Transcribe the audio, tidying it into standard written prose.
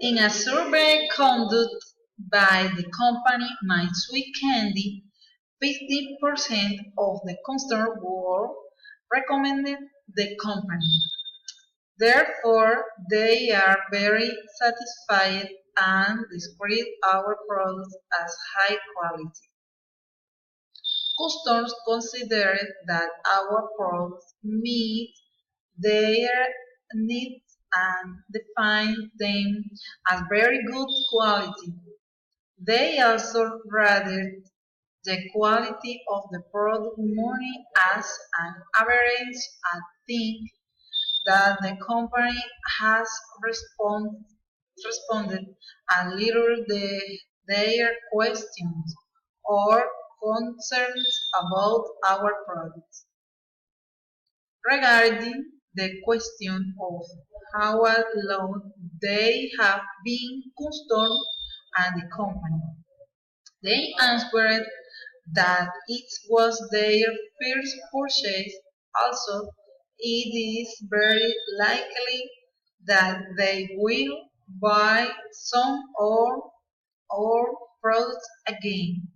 In a survey conducted by the company My Sweet Candy, 50% of the customers were recommended the company. Therefore, they are very satisfied and describe our products as high quality. Customers consider that our products meet their needs and define them as very good quality. They also rated the quality of the product money as an average and think that the company has responded a little their questions or concerns about our products. Regarding the question of how long they have been customers and the company, they answered that it was their first purchase. Also, it is very likely that they will buy some or products again.